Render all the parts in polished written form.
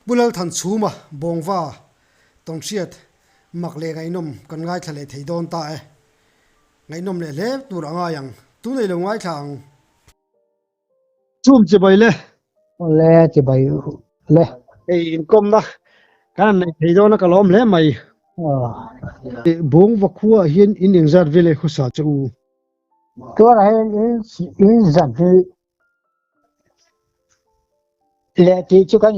bulal than chuma bongwa tongsiat makle ngai nom kan ngai thale theidon ta e ngai nom le le tur anga yang tu nei lo ngai thang chum che bai le le chỉ bay le ei in kom na kan nei theidon ka lom le mai bong wa khuwa hian in engzat vele khusa chu tua này in dần thì lệ thì chú cái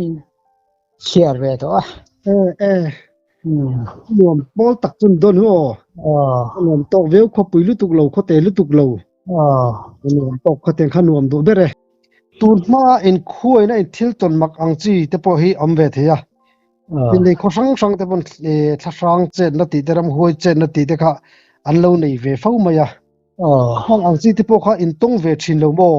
share về thôi e nuam bol tak chun don ho nuam to veu kho pui lu tuk lo kho te lu tuk lo nuam to kho ten khan nuam do bere tur ma in khuai na in thil ton mak ang chi te po hi am ve theya tin nei kho sang sang te bon thla sang chen na ti teram huai chen na ti te kha an lo nei ve fo ma ya hang ang chi te po kha in tong ve thin lo mo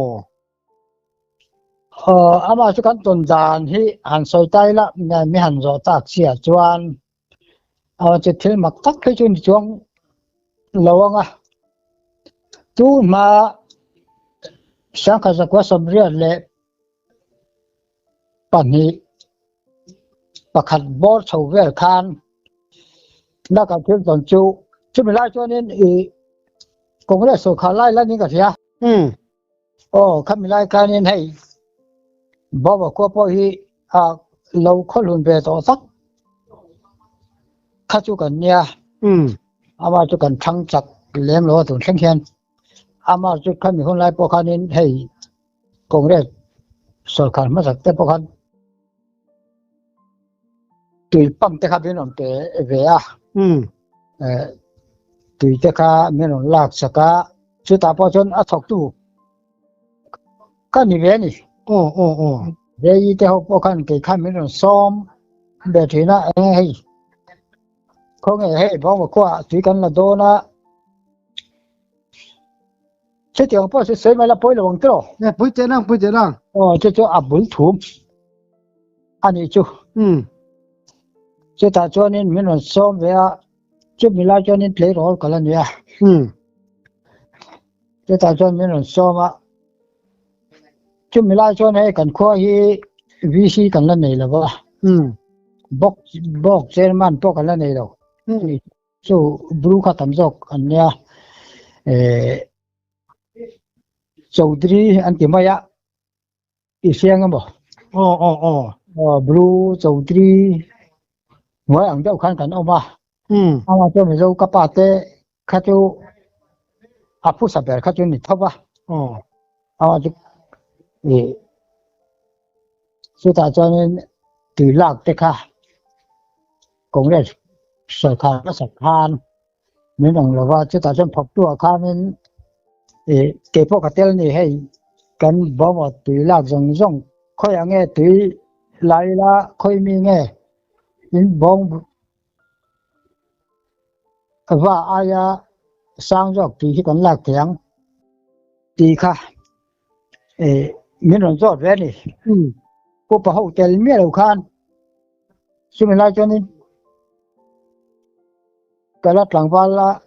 ama chú cái tuần giàn hi hàn soi tay là ngày mi hàn rõ ta chia chuan chỉ thiếu mặc tắc cái chuyện chuông lâu à chú mà sáng khai ra quá sớm riết lệ bản hi bạc hạt bó sầu về khan nó cả thiếu tuần chú mình lại cho nên cũng có thể số khá lại là những cái gì à khá mình lại cái nên hay bỏ vào qua bỏ hi lâu khó luôn về tổ sắc khá chú cần nha ama chú cần thăng chặt lém lúa tụi sinh hiện ama chú cần mình hôm nay bỏ khăn nên hay cũng để sở khăn mất sạch bỏ khăn tùy băng tế khá bên lòng tế về tùy tế khá bên lòng lạc sạc chú ta bỏ chân thọc tu cái này về này đây tế học bỏ khăn cái khăn bên lòng xóm để thì nó hay không nghe hay bỏ vào qua chỉ cần là đô na thế thì họ sẽ xây máy là bôi là bằng tro nè bôi thế nào cho bún thúm anh ấy chú cho ta cho nên mình là xóm về cho mình lại cho nên lấy rồi cả lần nữa cho ta cho mình là xóm cho mình lại cho này cần khoa hi VC cần lần này là vợ bóc trên man bóc cần lần này đâu so bru ka tamjok anya Chaudhry antimaya isiang mo bru Chaudhry ngoi ang deu khan kan oma ama cho me zo kapate khachu apu saber khachu ni thoba ama ju so ta cho nên từ lạc te kha cũng là sở khăn nó sạch khan mình đồng làว่าจะตัดจนพบตัวข้ามันเก็บพวกกระเตลนี่ให้กันบอกว่าตุยลากจงค่อยอย่างเงี้ยตุยไหลละค่อยมีเงี้ยมันบอกว่าอายาสร้างจอกตุยที่กันลากเถียงตีค่ะmình đồngจอดแว่นี่พวกปะเฮาเตลเมียเราคันซึ่งมันลายจนนี่cái lát làng vào là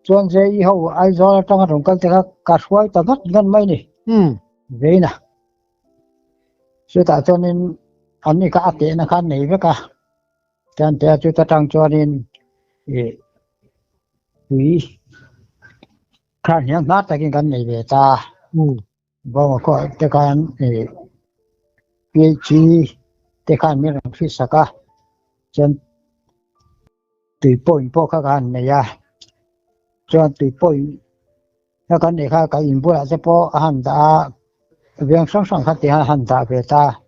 chuyên gia hậu ai do là trong trong các cái cà phê ta ngắt ngân mấy này vậy nè chúng ta cho nên anh ấy cả tiền là khăn này với cả cho nên chúng ta trang cho nên quý khăn hiện nát tại cái này về ta bao có cái khăn PhD cái khăn miễn phí saka chân tùy bôi bôi các anh này à cho tùy bôi các anh này khác cái in bôi là sẽ bôi hành ta việc sáng sáng khác thì hành ta về ta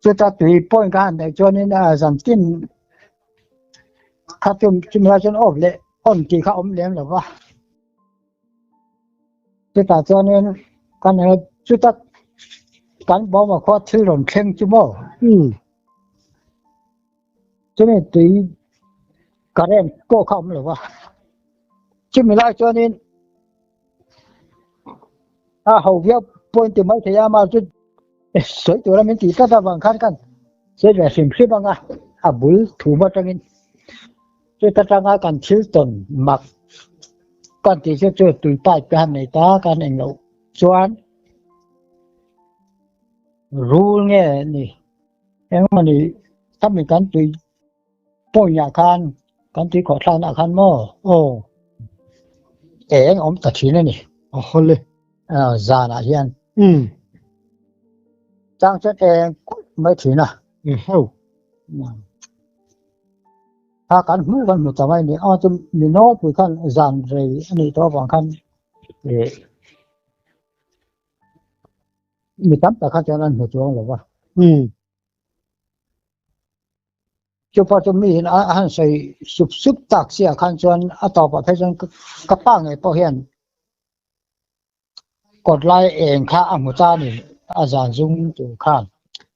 cho ta tùy bôi các anh này cho nên là giảm tin khác chúng ta cho ổn lệ ổn thì khác ổn lắm là vậy cho ta cho nên cái này chúng ta cán bó mà khó thứ rồi khen chứ mò cho nên tùy cả em cô không là vậy chứ mình lại cho nên hầu việc point từ mấy thời mà chứ sợi tuổi là mình chỉ ta bằng khăn căn sẽ là xem xí bằng bul thủ mà trong chứ ta trong cần chịu tuần mặc còn thì sẽ chơi tùy tay cái này ta cái này lâu choán rule nghe ni em mà niถ้ามีการตุยป้อยอาคารการตุยขอทานอาคารหม้อ Ồ, เองอมตัดชิ้นนี่ hôn lên. จานะเฮียน Ừ, จ้างฉันเองไม่ถึงนะ hầu. ถ้ากันมือกันหมดทำไมนี่อ้อจะมีโน้ตผู้กันจานเลยอันนี้ตัวบางคันมีตั้งแต่ข้าจะนั่นหัวจวงหรือว่า Ừ, 就พอจะมีอันใส่สุบตักเสียคันชวนต่อไปเพื่อนกระป้างไงพอเห็นกดไล่เองค่ะอันหัวจ้านี่อาจารย์ซุงตัวข้าง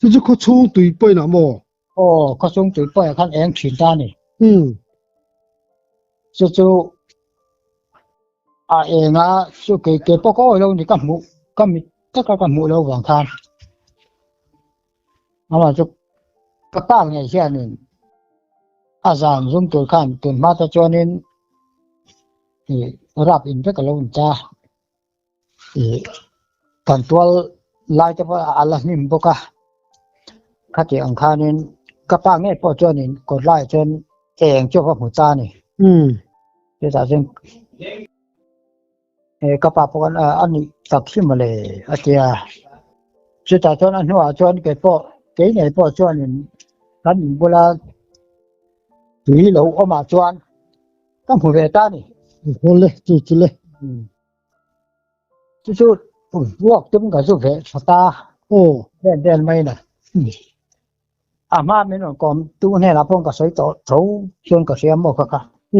chứ chứ có chung tùy bơi nào mò. โอ้เขาซุงตัวไปคันเองถิ่นด้านนี่ Ừ, จู่เองจู่เก็บปอกอ้อยเรานี่ก็หมูก็มีก็หมูเราหวังทานเอามาจู่กระป้างไงเช่นนี้อาจารย์ซุงตัวข้างตัวมาตะจวนินนี่รับอินไปกับเราจ้ากันตัวลายจะว่าอะไรนี่มันก็ขัดอังคารนี่กระป้างไงพอจวนินกดไล่จนเองจู่กับหัวจ้านี่ ừ, เดี๋ยวจะกระป๋าพวกอันนี้ตักขึ้นมาเลยอาจารย์สุดท้ายตอนนั้นหัวจวนเก็บพอเก๋เนี่ยพอจวนนี่กันโบราณถือเหลาเอามาจวนต้องหัวเวตานี่ hôn lên, chú lên. จู่ๆพวกตึ้มกับสุเวสตา Ồ, เด่นไม่น่ะมาไม่หนก่อนตู้เนี่ยเราพงกับใส่ต่อเขาชวนกับเสียหมดค่ะ ừ,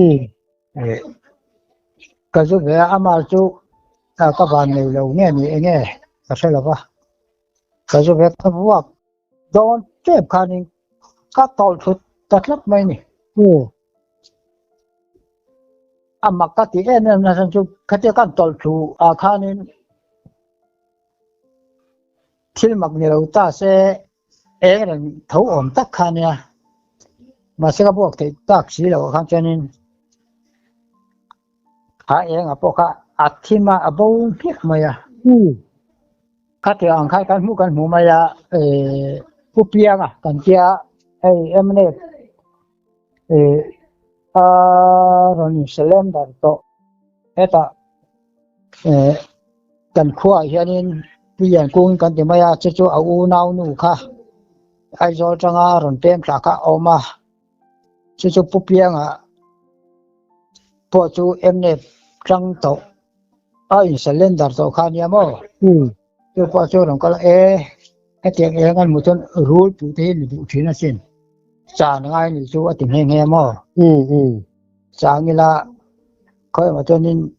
ก็สุเวมาจู่ก็บ้านเราเนี่ยนี่เองก็ใช่หรอปะก็สุเวก็พวกโดนเจ็บขานี่ก็ตอลชุดตัดลับไม่นี่ ồ, มักกะติเนี่ยนะฉันจู่เขาจะกันตอลชุดขานี่ที่มักเนี่ยเราตาเสเองเนี่ยเขาอมตักขานี่มาเสกพวกที่ตักสีเราข้างเจนินขาเองพวกเขาอัดที่มาบ่มเพียกมาừ, ข้าที่อ่างข้ากันหมูมายาผู้เปียงกันเจียเนี่ยรอนี่เซเลมดาร์โตตากันขั้วเฮียนินเปียงกุ้งกันที่มายาจู่เอาอูนาวนูค่ะไอโจจังรอนเต็มหลักเอามาจู่ผู้เปียงพอจู่เนี่ยจังโตเซเลมดาร์โตข้านี่มั้ง ừ, 就把这种个点俺们从路不对路不去那些，咋那个你就我顶天天嘛，ừ, ừ, 咋你啦，可以嘛就你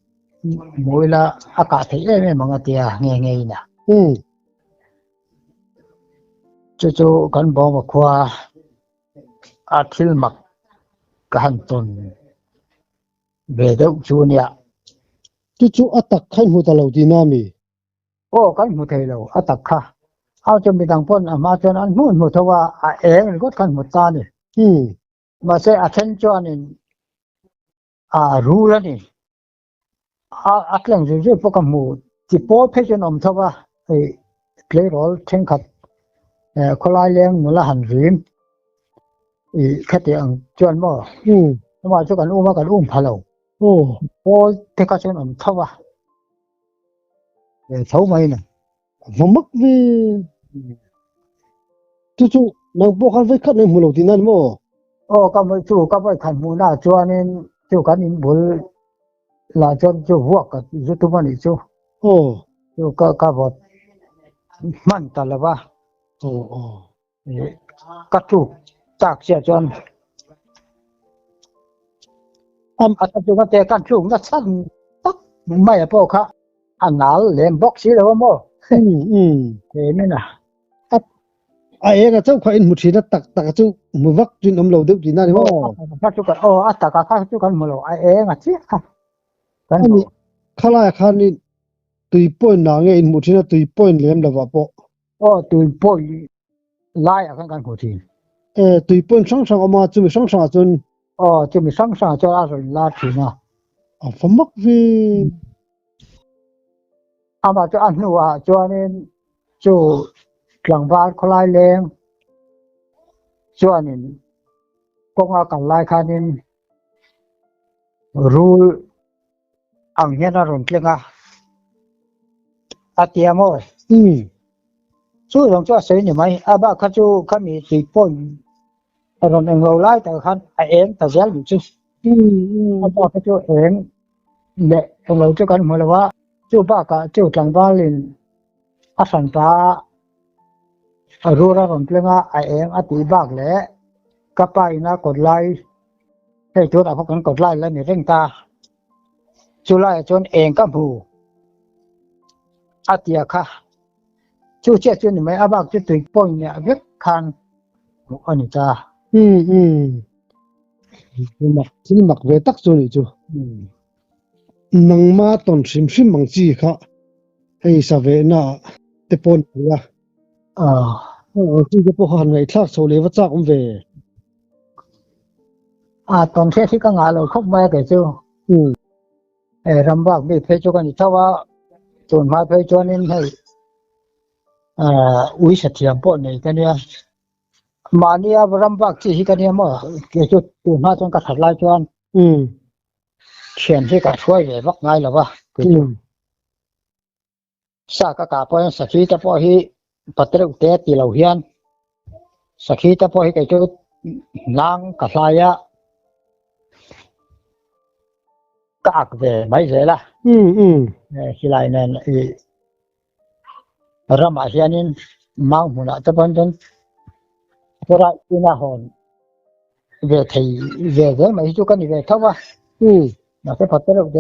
没啦，家庭那么个点呢，ừ, 就跟帮我夸till mak กันตนเบดจูเนี่ย chú atak khai hù ta lâu đi nam mi. โอ้กันหมดเลยตักค่ะเอาจะมีดังพ้นมาจนอันนู่นหมดทว่าเองก็กันหมดตาเนี่ย Ừ, มาเสียattention นี่รู้แล้วนี่อัดเรื่องเรื่องพวกหมู่ที่โพสเพจนอมทว่าเพลย์โรลเช่นครับคนลายเลี้ยงมูลหันริมแค่เดียงจวนบ่ ừ, มาช่วยกันมากันพะโล ồ, โพสเพจนอมทว่าเขาไม่น่ะ mà mất vì chú nàng bố khăn với khát này mù lâu đi nam mò. โอ้ก็ไม่จู่ก็ไม่ขันมูหน้าจวนนี่จู่กันอินบุลลาจนจู่พวกกับจู่ตัวมันอีจู่ Ồ, จู่ก็บอกมันตลอดว่า ồ, ồ, ก็ถูกจากเสียจนอาจจะจู่กันแต่กันถูกนัดสั้นตักไม่พอค่ะอันนั้นเล่นบ็อกซี่แล้วว่าโม่ ừ, ừ. เห็นไหมนะ Ai cái cháu khai một chuyện tắc tắc chú một vắt chuyện âm lâu được đi nam mò. ถ้าจู่กันตากข้าจู่กันมาแล้วไอ้เจี๊ยค่ะกัน Ani khala khani tui point na nge in một chuyện tui point lem là vợ. ตุยป่วยไล่กันหัวที Tui point sang sang ama chú sang sang chun จะมีสังสารจะอะไรลาทีนะ phá mất vì มาจะอันนู้จวนนี่จู่ หลังบ้านเขาไล่เลงส่วนนี้ก็งากันไล่คันนี้รูลอังเฮียนรุ่นเกลียงอาเตียมอยสู้ลงจ้าเสียนี่ไหมอาบ้าข้าจูข้ามีสีป้นรุ่นเองเราไล่แต่คันเองแต่เสียอยู่จู่อาบ้าข้าจูเองเด็กเราเจ้ากันเหมือนว่าจู่บ้ากะจู่หลังบ้านลินอาสันตารู้แล้วรุ่นเกลียงเองอาตีบ้าแหละก็ไปนะกดไล่ให้จุดพวกกันกดไล่แล้วนี่เร่งตาจุไล่จนเองก็ผูอาเตียค่ะจู่เจ้าจุนี่ไหมอาบ้าจุดถึงป้นเนี่ยเว็บคันอันนี้จ้าที่มักเวตักจุนี่จูนังมาตอนชิมมังจีค่ะให้สเวน่าเตปนละที่จะพวกหันไว้ทักโซเลวจากเวตอนที่ก็งานเราคบมาแต่จู่รำบากมีเพจกันถ้าว่าจนมาเพจนี้ให้วิสัชยามป้นนี่กันเนี่ยมาเนี่ยรำบากที่กันเนี่ยมั้งเกี่ยวกับตัวมาจนกระทั่งไล่จวนเขียนที่กระช่วยเลยวักง่ายหรอวะสากกาพอสักทีจะพอให้ปัตตะเตะตีเหล่าเฮียนสักทีจะพอให้เกี่ยวกับนางกระลายะกากเดไม่เสียละสิไลนั่นรำอาเฮียนินมังมุนาตะบันจนพระอินาหอนเวทีเวเดไม่จุกันเวทว่านะแต่พัตตะเด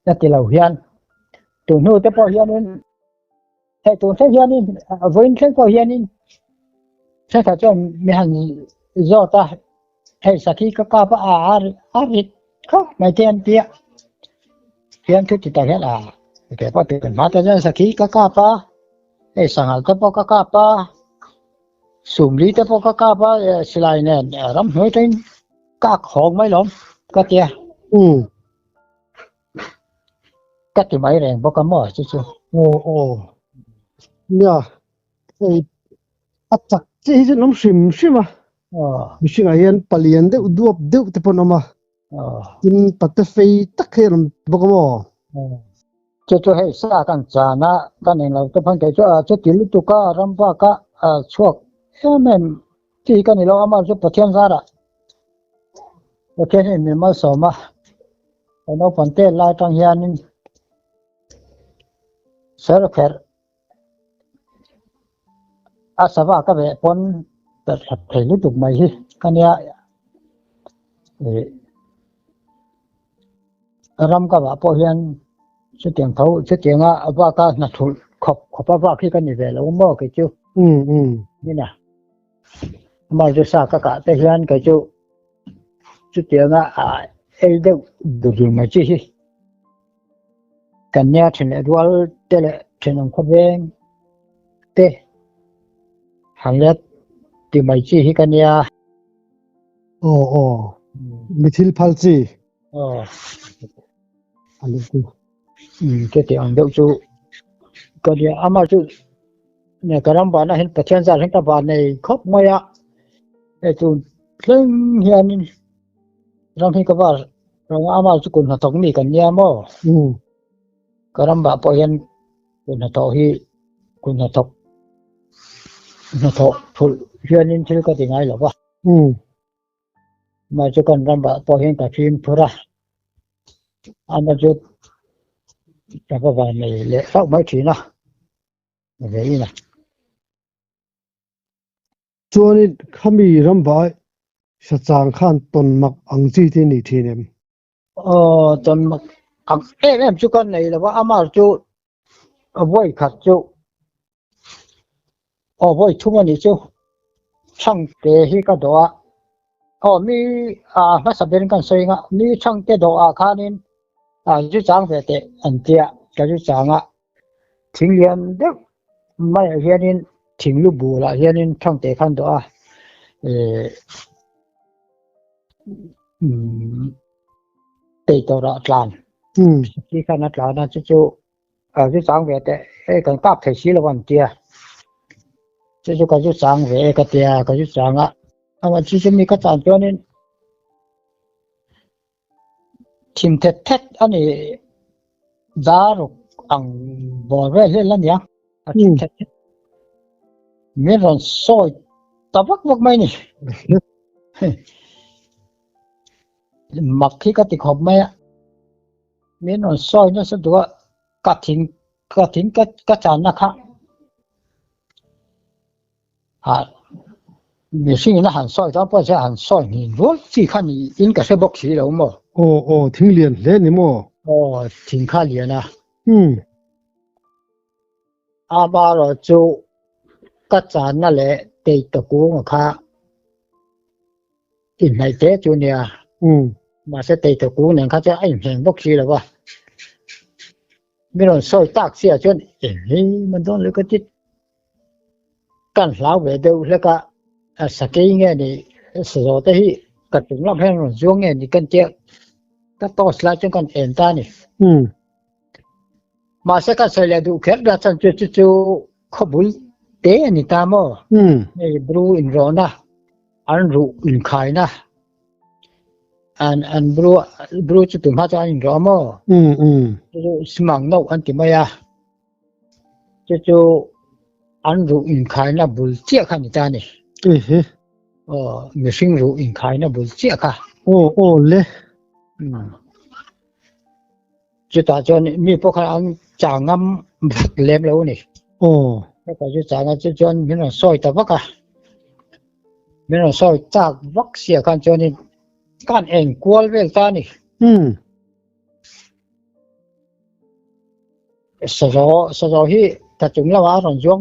จะตีเหล่าเฮียนตัวนู้นแต่พอเฮียนินให้ตัวเฮียนินวันนี้พอเฮียนินใช่ค่ะจนมีหันจอตาให้สักทีก็กล้าป่ะอาริเขาไม่เทียนเปียเทียนทุกที่ตาเห็นแต่พอตื่นมาแต่ยังสักทีก็กล้าป่ะไอ้สังหารแต่พอก็กล้าป่ะสุ่มลีแต่พอก็กล้าป่ะสไลน์เนี่ยรำหัวใจกากของไม่หลงก็เตี้ยก็ที่ไม่แรงพอก็มั่วจู่โอ้เนี่ยไอ้อัจฉริยะน้ำชิมใช่ไหมมิชิงอายันปลียนเดอุดวบเดอุตปนมากินปัตตฟีตักเฮรมบอกว่าจู่ให้สากันจานะกันเองเราต้องพังใจจู่ติลุตุการำบ้ากะช่วงแม่ที่กันนี่เราเอามาจู่ประเทศซาระประเทศนี้มีมาสมาเราพันเตลายตั้งยานินเสร็จแค่สภาพก็แบบปนแต่ถึงลุตุไม่ใช่กันเนี่ยรำก็ว่าพอเห็นชุดเตียงเขาชุดเตียงว่าก็น่าถูกขอบว่าพี่กันนี่เลยแล้วมั่วกันจู่นี่นะมาจะสากกะแต่เห็นกันจู่ชุดเตียงเอเดดูไม่ใช่กันเนี่ยถึงเอดวอลเตะถึงขบเองเตะหันเล็บที่ไม่ใช่กันเนี่ยมิทิลพัลซีอันนี้ก็ที่อันเดียวจู่ก็เนี่ยอามาจู่เนี่ยกระรำบานเห็นประเทศจาร์เห็นตะบานในครบมวยจู่เรื่องเฮียนี่รำที่ก็ว่าเราอามาจู่คนหัดตรงนี้กันเนี่ยมั้งกระรำบาพอเห็นคนหัดตอกที่คนหัดตอกทุเฮียนี่ชื่อก็ที่ไงหรอวะมาจู่กันรำบาพอเห็นแต่ฟิล์มพระอามาจู่แต่ก็ว่าในเละสักไม่ถึงนะอะไรนี่นะจวนนี้เขามีรำบากสัจจางขันตนมักอังจีที่นี่ทีเนี่ยตอนจู่กันในแล้วว่าอามาจู่ไว้ขัดจู่ไว้ทุ่มนี่จู่ช่างเตะที่ก็ตัวมีมาสับเป็นกันเสียงมีช่างเตะตัวข้านินจู่จางเตะอันเดียก็จู่จางทิ้งเรียนเด็กไม่เฮียนินทิ้งลูกบัวละเฮียนินช่างเตะขันตัวเตะตัวละล้านที่ขนาดล้านนะจู่จู่จางเตะกันกับเทสีละวันเดีย จะก็จะสร้างเวก็เตียก็จะสร้างอ่ะเอามาที่จะมีก็ตามตัวนี้ทีมเท็ดอันนี้ดารุอังบ่เวเล่นแล้วเนี่ยทีมเท็ดมีรอนซอยตะบักไหมนี่มักที่ก็ติดขอบไหมอ่ะมีรอนซอยนั่นสุดว่ากระถิ่นก็จานนะคะมีสิ่งนั้นหันซอยต้องไปใช้หันซอยนี่รู้ที่ขั้นนี้อินกับเสบอกสีแล้วมั้งโอ้ทิ้งเรียนเล่นนี่มั้งทิ้งข้าเรียนนะอาบาเราจูก็จานนั่นแหละเตะตะกูงค่ะอินในเตะจูเนี่ยมาเสเตะตะกูเนี่ยเขาจะไอ้เห็นบอกสีแล้ววะไม่ต้องซอยตักเสียจนมันต้องเลยก็ติดกันหลาวเวเดียวแล้วก็สกีเงี้ยนี่สโลเตที่กระตุ้งรับให้เราช่วงเงี้ยนี่กันเจ้าก็ต่อสลายจนกันเอ็นตานี่มาเสกัดเสลียดูแค่ดัชนจู่ขบุลเตนี่ตามนี่บรูอินโรนะอันรูอินไข่นะอันบรูจุดทุ่มหัวใจอินโรมจู่สมังโนอันที่ไม่อะจู่อันรูอินไข่นะบุลเจ้าขันตานี่มีสิ่งรู้อินไข่นะบุลเจ้าค่ะโอ้เลยจุดตาจนมีพวกเขาจางงำเล็บแล้วนี่แล้วก็จุดจางงำจนมีน้องซอยแต่ว่าก็มีน้องซอยจากวักเสียกันจนนี่การเองกวลเวลตานี่สระที่ถ้าจุงละว่าหลงจง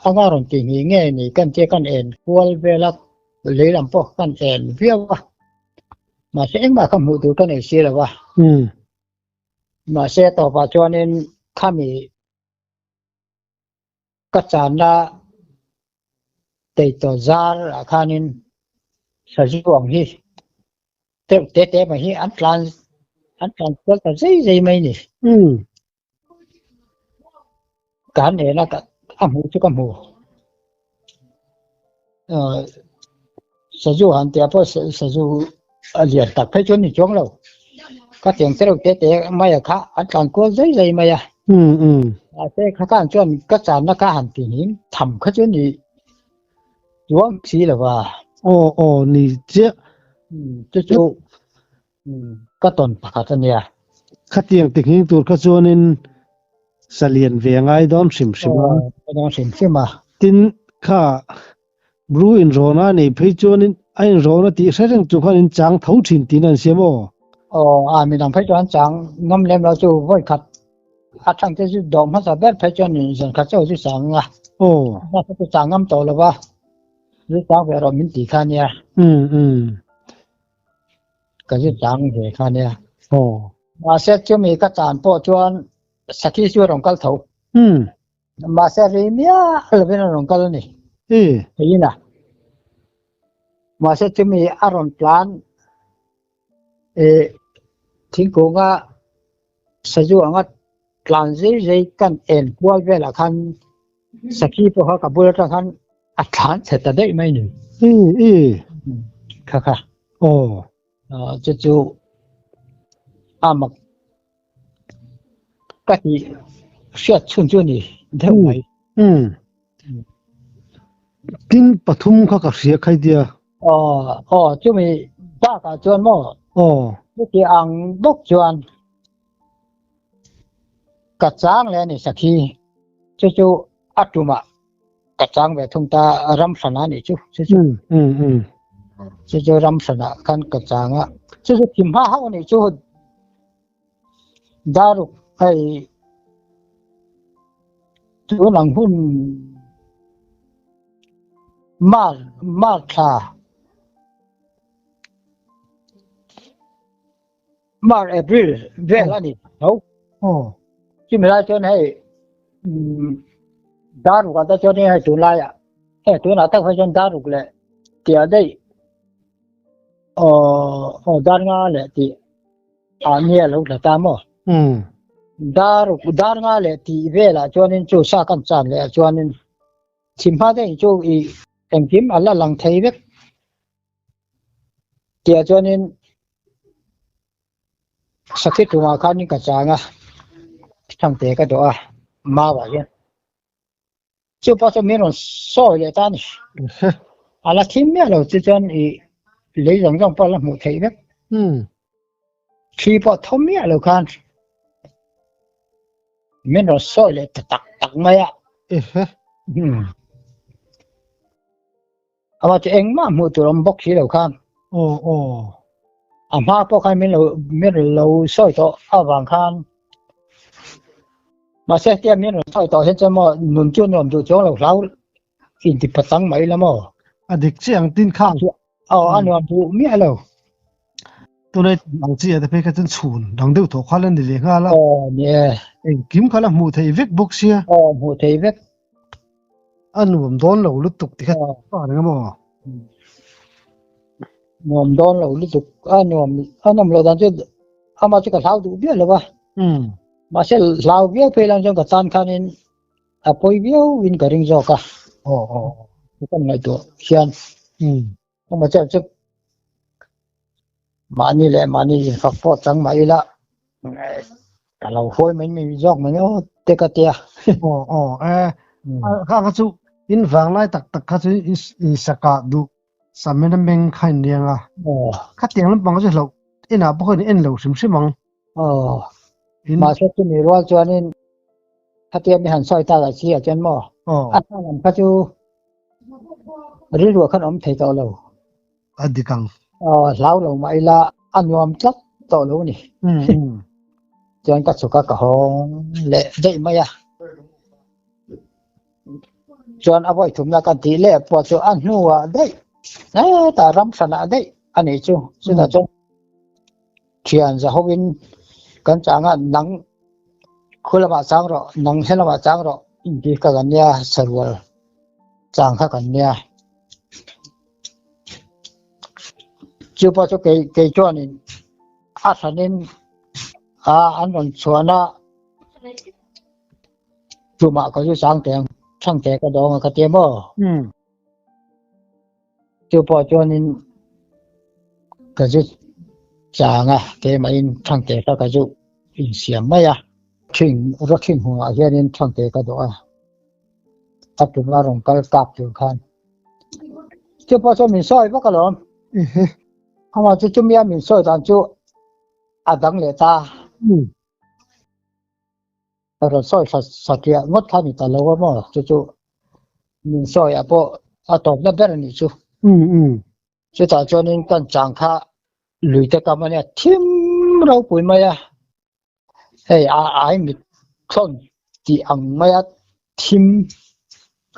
ข้างหลังติ่งเงี้ยนี่กันเจกันเองกวลเวลาเลยลำพอกกันเองเพี้ยวว่ามาเสียงมาคำหูดูกันเองเสียแล้วว่ามาเสียต่อปัจจุบันนี้ข้ามีกัจจานะเตยตัวซาร์อาคานินสจิวงฮีเตะมาฮีอันตรานก็จะใจไหมนี่การเองนะก็คำหูจุกคำหูสจิวหันเตียพอสจิวเรียนตักให้จนนี่จงแล้วก็เสียงเสร็จเตะไม่อะค่ะอันการก็ใจไหมอะแต่ข้าการจนกัจจานะข้าหันตีหินทำข้าจนนี่ยวงสีแล้วว่านี่เจ้าจู่ก็ตนปากตัวเนี่ยขัดเตียงติงหิงตัวข้าจนินสลียนเวียงไอดอนสิมมาตินข้าบรูอินโรนานี่เพจนินไอโรนาตีเสร็จจุกันอินจังท้าชินตีนันเสียมั้งมีน้องเพจจังงำเล่มเราจู่ไว้ขัดทั้งที่จู่ดอมภาษาแบบเพจนี่สังกัดเจ้าจู่สังอ่ะน่าจะจังงำโตแล้วว่าหรือจังเวลามินตีข้าเนี่ยก็จะจังเหข้าเนี่ยมาเสร็จจะมีกัจจานพอจวนสักที่ช่วยรองกัลเถามาเสร็จเมียอะไรเป็นรองกัลนี่เฮ้ยนะมาเสร็จจะมีอารมณ์พลานทิ้งกูก็สะดวกก็พลานใจกันเอ็นพวกเวลาคันสักที่พวกเขากับบุรุษคันอัดฐานเสร็จได้ไหมหนึ่งค่ะจู่มักก็ที่เสียชุนจุนี่เท่าไหร่กินปฐุมเขากับเสียใครเดียจะมีบ้ากับจวนมั่วที่อังบกจวนกัดจางเลยนี่สักทีจู่อัดจุมากัดจางแบบทุ่งตารำสนานี่จู่รำสนากันกัดจางอ่ะจู่ทิมห้าห้านี่จู่ดารุไอ้จู่หลังหุ่นมาค่ะมาเอพริลเวลานี่ที่ไม่ได้จนให้ดารุกันแต่จนให้ตุลาอ่ะตุลาตั้งไว้จนดารุเลยเดี๋ยวได้ดารงาเลยที่เนี่ยลูกเลยตามดารงาเลยที่เวลาจนจู่สากันจานเลยจน chim ha đây chú ý em kiếm ở là lăng thấy biết kia cho nên sắc thiết của mà khăn những cái trang à thằng tế cái đó à mà vậy chú bao giờ mình soi lại ta này à là chim mẹ rồi chứ cho nên lấy giống giống bao là một thấy biết khi bao thấm mẹ rồi khăn mình soi lại tắc tắc mày à mà cho anh mà mua tụi ông bóc xí đầu khăn mà bóc khăn mình lâu soi to à vàng khăn mà sẽ tiêm mình soi to hiện giờ mà nôn chuột nôn chuột chỗ lâu lâu in thì bắt tăng mấy lắm mà dik chiang tin khang anh nôn chuột mía lâu tôi này làm gì để phải cái chân chuồn đang đâu thọ khoa lên để liền ha là nè kiếm khá là mù thấy viết bốc xia mù thấy viết anh nuông đón lâu lúc tục thì cái đó nữa mà nuông đón lâu lúc tục anh nuông lâu đón chứ mà chỉ có lâu tục biết là ba mà sẽ lâu biết phải làm cho cái tan khăn nên apoi biết win cái ring cả cái con này đó xiên mà chắc mani le mani phật phật chẳng mấy là cả lâu phôi mình giọt mình nó tê cái tia khác cái chú in vàng lại tắc tắc cái chú in saka du sắm mình mình khai niang à khác tiếng lắm bằng cái lâu in à bao nhiêu in lâu sim sim bằng mà sẽ tôi nghĩ rồi cho nên khác tiếng mình hành soi ta là chi ở trên mò anh làm cái chú rồi rồi khăn ấm thấy tao lâu đi căng lâu lâu mấy là anh nhom chắc tao lâu nè cho anh cắt số các hông lệ dậy mày à cho anh avoid thùng là cái tỷ lệ bỏ cho anh nuôi đấy đấy ta ram sản đấy anh ấy chứ là cho chuyện giờ hôm nay cái chẳng hạn nắng khơi là sáng rồi nắng hết là sáng rồi đi cái nhà server chẳng khác cái nhà chưa bao giờ cái cho nên cho nên anh còn cho nó chú mà có chú sáng tiền cái đó mà cái tiền mà chưa bao cho nên cái chú chẳng cái mà in sáng tiền cái chú in xiêm mấy rất kinh hoàng hiện in sáng tiền cái đó tập trung là rong cái cáp được khăn chưa bao giờ mình soi bắt cái lắm không mà chú mình soi toàn chú đăng lệ ta rồi soi sạch kia ngót khăn thì ta lâu mà chú mình soi bộ tổng nó bé này chú chú ta cho nên cần chẳng khá lùi tới cái này thêm đâu bụi mày ai mình không thì ăn mày thêm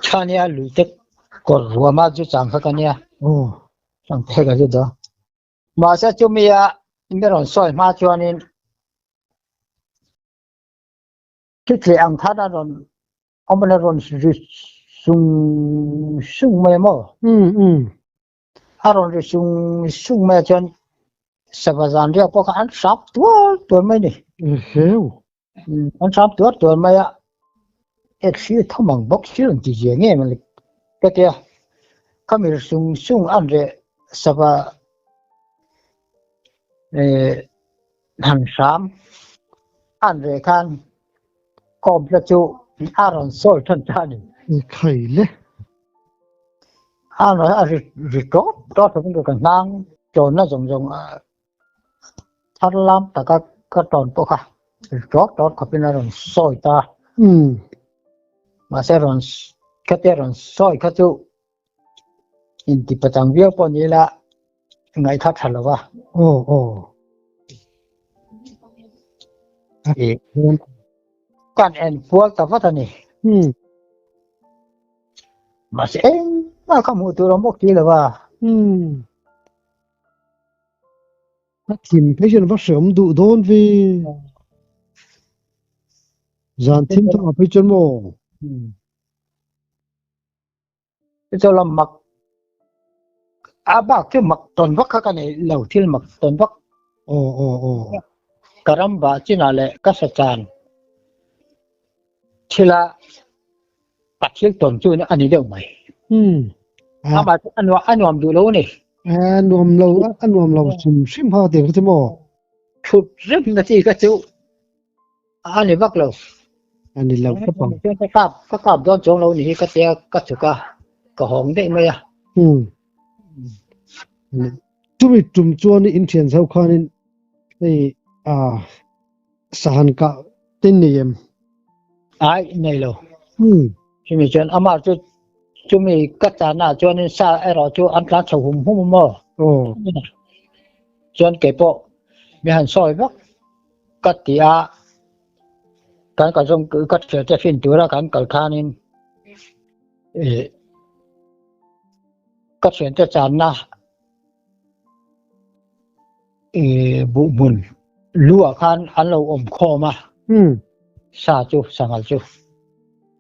cha này lùi tới còn rùa mà chú chẳng khá cái này chẳng thấy cái gì đó mà sẽ chú mình rồi soi mà cho nên cái ăn thắt ra rồi ông bên rồi sung mày mà rồi sung mày cho sao bây giờ đi học ăn sắp tuổi mấy này ăn sắp tuổi mấy ít xíu thằng bằng bốc xíu làm gì nghe mà cái kia cái mình sung ăn rồi sao hàng xám ăn rồi khăn còn là chú ăn sôi thân cha này khai lệ ăn rồi rồi tốt cũng được cái nang cho nó giống thắt lắm tất cả các tròn bộ khác tốt có bên là sôi ta mà sẽ rồi cái tiền rồi sôi cái chú in thì bắt đầu việc bao nhiêu là ngày thắt hẳn rồi con em buộc tập phát này mà sẽ mà không mua từ đó một tí là ba nó tìm thấy cho nó bắt sớm đủ đôn vì dàn thêm thằng phải chân mồ cho làm mặc bác cái mặc toàn vắc cái này lâu thiên mặc toàn vắc Karamba chỉ là lệ các sản thì là กัดเชือกตนช่วยนะอันนี้เดี๋ยวไหม à มาอันนวมดูแล้วนี่ nuông lâu nuông lâu xìm hoa tiền cái mò ชุดเริ่มนาทีก็จูอันนี้บักเรา anh đi lâu cái bằng ก็กลับย้อนจงเรานี่ก็เตียก็ถือก็หงได้ไหมอ่ะ chúng mình trùng chuan in thiền sau khoan in đây sàn cả tên này em ไอ้ในเราที่มีจนอามาจะมีกัจจานาจนซาไอเราจะอันตรายชาวหุ่มหุ่มมั่ว oh จนเก็บปะมีหันซอยบักกัตติอาการกระทำคือกัดเสียจะฟินตัวละการกัดคานินกัดเสียจะจานนะบุญลัวคานอันเราอมคอมาซาจูสังกัดจู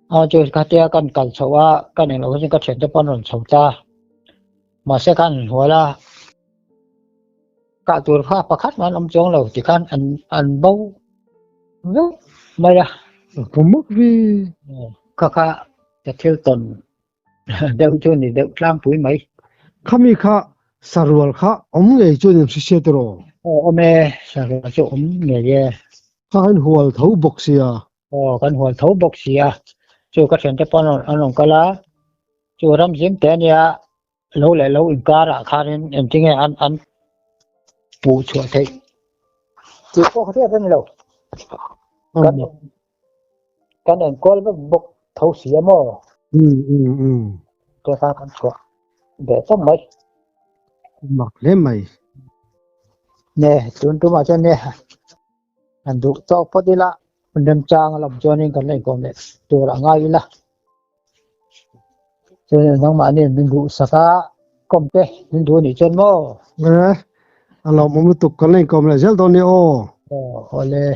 เอาจูกัดเตียกันกัดชาวกันเองเราก็จะกัดเสียจะปนนชาวตามาเสกันหัวละกะตัวข้าประคัดมันอมจงเราที่กันอันเบาไม่ละ có mức vì ก็จะเที่ยวตนเดี๋ยวช่วงนี้เดี๋ยวล้างปุ๋ยไหม kami kha sarwal kha omnge chuan si se tro โอ้แม่สักจะอมเนี่ยแย่ kha han hual thau boxia กันหัวเท้าบกเสียจู่ก็เห็นแต่ปอนอันนั้นก็ละจู่รำยิ้มแต่เนี่ยเราเลยเราอินการะคารินจริงๆอันปูชัวเทจู่พวกเขาเรียกกันเรากันเองก็เลยบกเท้าเสียมั่วตัวข้ากันชัวเดี๋ยวต้องไหม mak le mai เนี่ยจนตัวมาจนเนี่ยอันดูเจ้าพอดีละมันเดินจางเราจนนี่กันเลยก็เนี่ยตัวละง่ายละจนน้องมาเนี่ยมันดูสักก็มเป้มันดูนี่จนมั่ว alo mo tu kan le kom la jal don ni o พอเลย